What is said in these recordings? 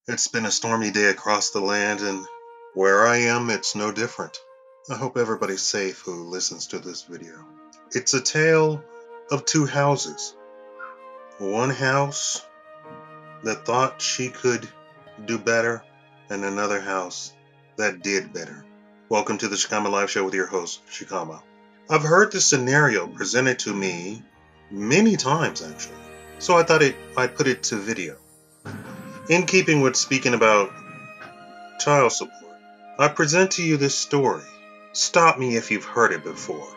It's been a stormy day across the land, and where I am, it's no different. I hope everybody's safe who listens to this video. It's a tale of two houses. One house that thought she could do better, and another house that did better. Welcome to the Shakaama Live Show with your host, Shakaama. I've heard this scenario presented to me many times, actually, so I thought I'd put it to video. In keeping with speaking about child support, I present to you this story. Stop me if you've heard it before,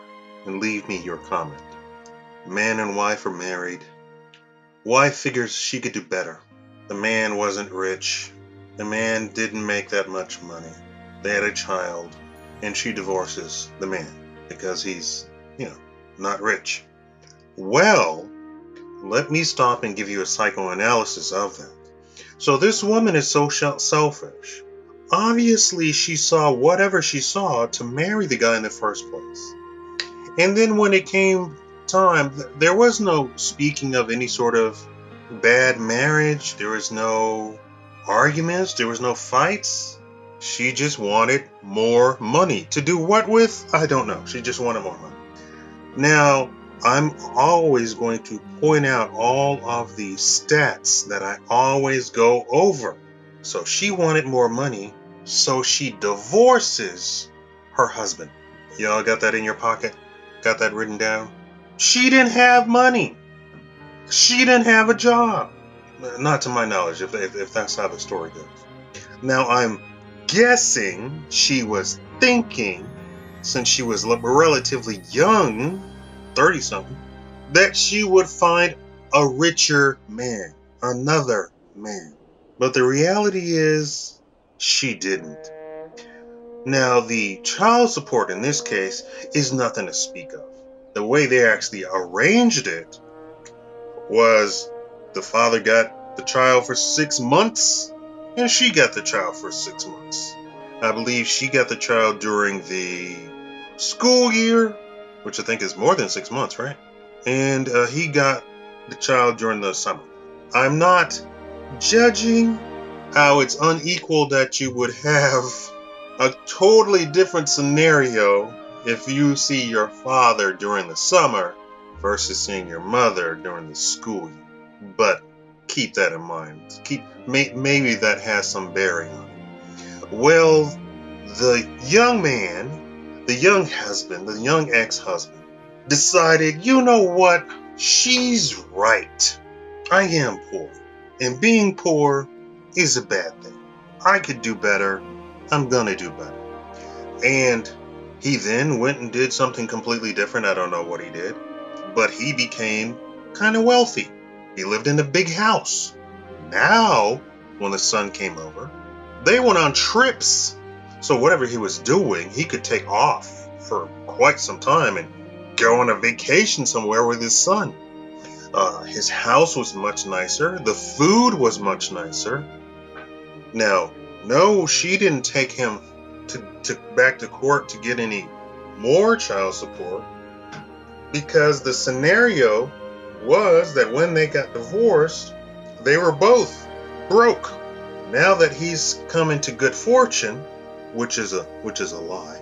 and leave me your comment. Man and wife are married. Wife figures she could do better. The man wasn't rich. The man didn't make that much money. They had a child, and she divorces the man because he's, not rich. Well, let me stop and give you a psychoanalysis of that. So this woman is so selfish. Obviously, she saw whatever she saw to marry the guy in the first place. And then when it came time, there was no speaking of any sort of bad marriage. There was no arguments. There was no fights. She just wanted more money. To do what with? I don't know. She just wanted more money. Now, I'm always going to point out all of the stats that I always go over. So she wanted more money, so she divorces her husband. Y'all got that in your pocket? Got that written down? She didn't have money. She didn't have a job. Not to my knowledge, if that's how the story goes. Now, I'm guessing she was thinking, since she was relatively young, 30-something, that she would find a richer man, another man. But the reality is, she didn't. Now, the child support in this case is nothing to speak of. The way they actually arranged it was the father got the child for 6 months, and she got the child for 6 months. I believe she got the child during the school year, which I think is more than 6 months, right? And he got the child during the summer. I'm not judging how it's unequal that you would have a totally different scenario if you see your father during the summer versus seeing your mother during the school year. But keep that in mind. Maybe that has some bearing on it. Well, the young man, the young husband, the young ex-husband, decided, you know what? She's right. I am poor. And being poor is a bad thing. I could do better. I'm gonna do better. And he then went and did something completely different. I don't know what he did. But he became kind of wealthy. He lived in a big house. Now, when the son came over, they went on trips. So whatever he was doing, he could take off for quite some time and go on a vacation somewhere with his son. His house was much nicer. The food was much nicer. Now, no, she didn't take him to back to court to get any more child support, because the scenario was that when they got divorced, they were both broke. Now that he's come into good fortune, which is a lie.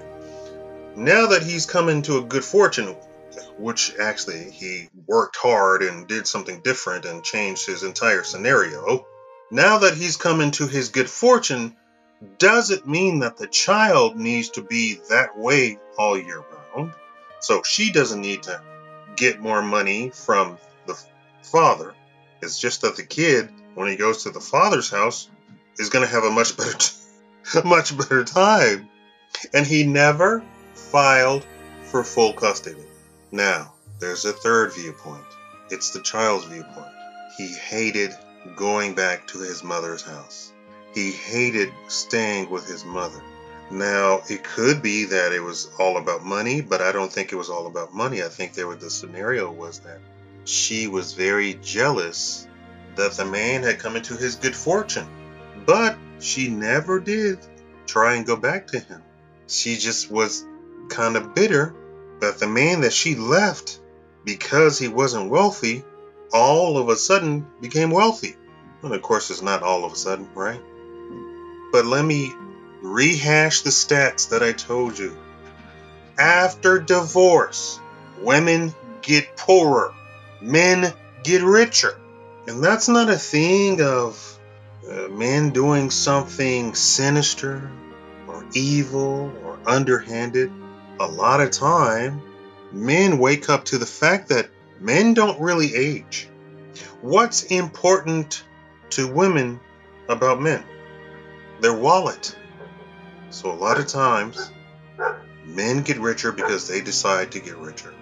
Now that he's come into a good fortune, which actually he worked hard and did something different and changed his entire scenario. Now that he's come into his good fortune, doesn't mean that the child needs to be that way all year round. So she doesn't need to get more money from the father. It's just that the kid, when he goes to the father's house, is going to have a much better time. And he never filed for full custody. Now, there's a third viewpoint. It's the child's viewpoint. He hated going back to his mother's house. He hated staying with his mother. Now, it could be that it was all about money, but I don't think it was all about money. I think the scenario was that she was very jealous that the man had come into his good fortune. But she never did try and go back to him. She just was kind of bitter that the man that she left, because he wasn't wealthy, all of a sudden became wealthy. And of course, it's not all of a sudden, right? But let me rehash the stats that I told you. After divorce, women get poorer, men get richer. And that's not a thing of men doing something sinister or evil or underhanded. A lot of time, men wake up to the fact that men don't really age. What's important to women about men? Their wallet. So a lot of times, men get richer because they decide to get richer.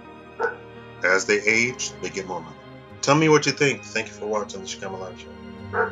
As they age, they get more money. Tell me what you think. Thank you for watching the Shakaama Live Show.